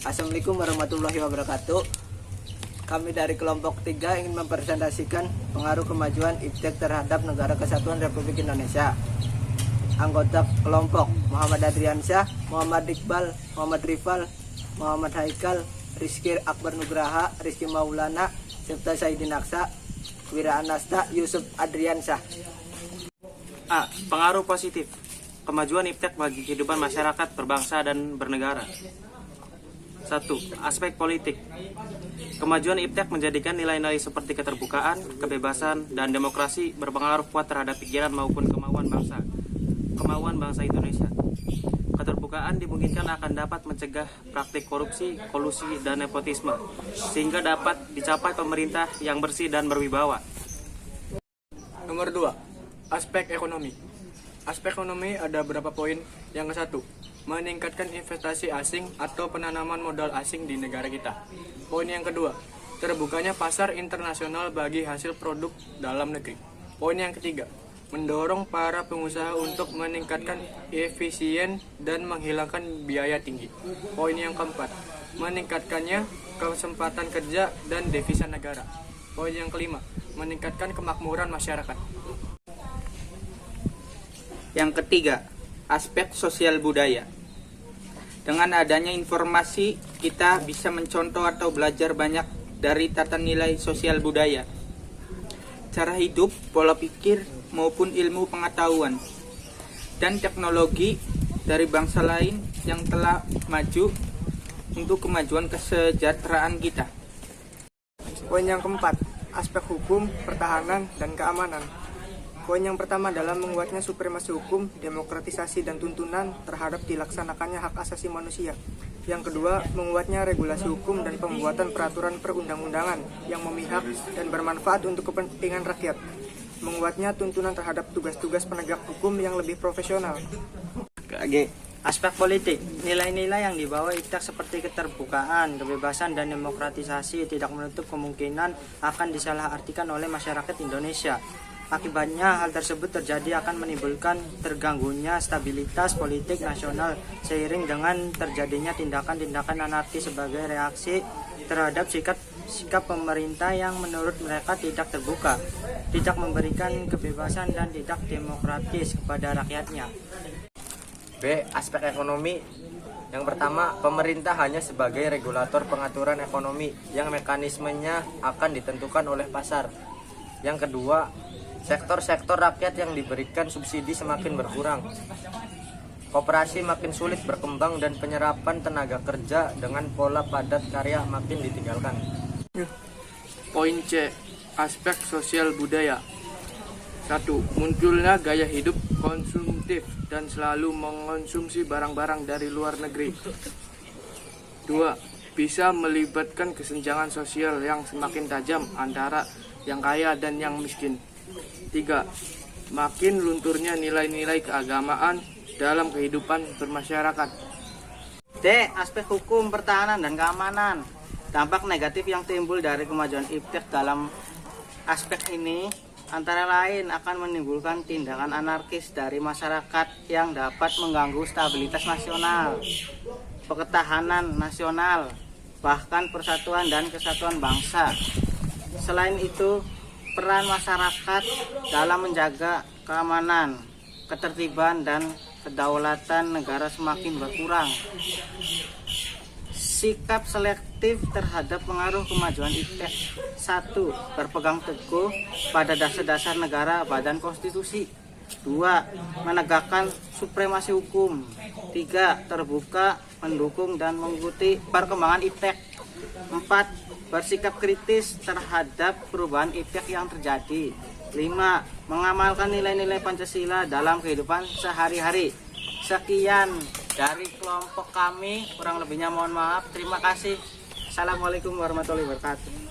Assalamualaikum warahmatullahi wabarakatuh. Kami dari kelompok 3 ingin mempresentasikan pengaruh kemajuan IPTEK terhadap Negara Kesatuan Republik Indonesia. Anggota kelompok Muhammad Adriansyah, Muhammad Iqbal, Muhammad Rifal, Muhammad Haikal, Rizky Akbar Nugraha, Rizky Maulana, serta Saidin Aksa, Wira Anasta, Yusuf Adriansyah. A. Pengaruh positif kemajuan IPTEK bagi kehidupan masyarakat berbangsa dan bernegara. 1. Aspek politik. Kemajuan IPTEK menjadikan nilai-nilai seperti keterbukaan, kebebasan, dan demokrasi berpengaruh kuat terhadap pikiran maupun kemauan bangsa Indonesia. Keterbukaan dimungkinkan akan dapat mencegah praktik korupsi, kolusi, dan nepotisme, sehingga dapat dicapai pemerintah yang bersih dan berwibawa. Nomor 2. Aspek ekonomi. Aspek ekonomi ada beberapa poin. Yang ke-1, meningkatkan investasi asing atau penanaman modal asing di negara kita. Poin yang kedua, terbukanya pasar internasional bagi hasil produk dalam negeri. Poin yang ketiga, mendorong para pengusaha untuk meningkatkan efisien dan menghilangkan biaya tinggi. Poin yang keempat, meningkatkannya kesempatan kerja dan devisa negara. Poin yang kelima, meningkatkan kemakmuran masyarakat. Yang ketiga, aspek sosial budaya. Dengan adanya informasi, kita bisa mencontoh atau belajar banyak dari tata nilai sosial budaya, cara hidup, pola pikir, maupun ilmu pengetahuan, dan teknologi dari bangsa lain yang telah maju untuk kemajuan kesejahteraan kita. Poin yang keempat, aspek hukum, pertahanan, dan keamanan. Poin yang pertama adalah menguatnya supremasi hukum, demokratisasi, dan tuntunan terhadap dilaksanakannya hak asasi manusia. Yang kedua, menguatnya regulasi hukum dan pembuatan peraturan perundang-undangan yang memihak dan bermanfaat untuk kepentingan rakyat. Menguatnya tuntunan terhadap tugas-tugas penegak hukum yang lebih profesional. Aspek politik, nilai-nilai yang dibawa IPTEK seperti keterbukaan, kebebasan, dan demokratisasi tidak menutup kemungkinan akan disalahartikan oleh masyarakat Indonesia. Akibatnya hal tersebut terjadi akan menimbulkan terganggunya stabilitas politik nasional seiring dengan terjadinya tindakan-tindakan anarkis sebagai reaksi terhadap sikap pemerintah yang menurut mereka tidak terbuka, tidak memberikan kebebasan dan tidak demokratis kepada rakyatnya. B. Aspek ekonomi. Yang pertama, pemerintah hanya sebagai regulator pengaturan ekonomi yang mekanismenya akan ditentukan oleh pasar. Yang kedua, sektor-sektor rakyat yang diberikan subsidi semakin berkurang. Koperasi makin sulit berkembang dan penyerapan tenaga kerja dengan pola padat karya makin ditinggalkan. Poin C, aspek sosial budaya. 1. Munculnya gaya hidup konsumtif dan selalu mengonsumsi barang-barang dari luar negeri. 2. Bisa melibatkan kesenjangan sosial yang semakin tajam antara yang kaya dan yang miskin. 3. Makin lunturnya nilai-nilai keagamaan dalam kehidupan bermasyarakat. D. Aspek hukum, pertahanan, dan keamanan. Dampak negatif yang timbul dari kemajuan IPTEK dalam aspek ini antara lain akan menimbulkan tindakan anarkis dari masyarakat yang dapat mengganggu stabilitas nasional, ketahanan nasional, bahkan persatuan dan kesatuan bangsa. Selain itu, peran masyarakat dalam menjaga keamanan, ketertiban, dan kedaulatan negara semakin berkurang. Sikap selektif terhadap pengaruh kemajuan IPTEK. 1. Berpegang teguh pada dasar-dasar negara dan konstitusi. 2. Menegakkan supremasi hukum. 3. Terbuka, mendukung, dan mengikuti perkembangan IPTEK. 4. Bersikap kritis terhadap perubahan IPTEK yang terjadi. 5. Mengamalkan nilai-nilai Pancasila dalam kehidupan sehari-hari. Sekian dari kelompok kami, kurang lebihnya mohon maaf. Terima kasih. Assalamualaikum warahmatullahi wabarakatuh.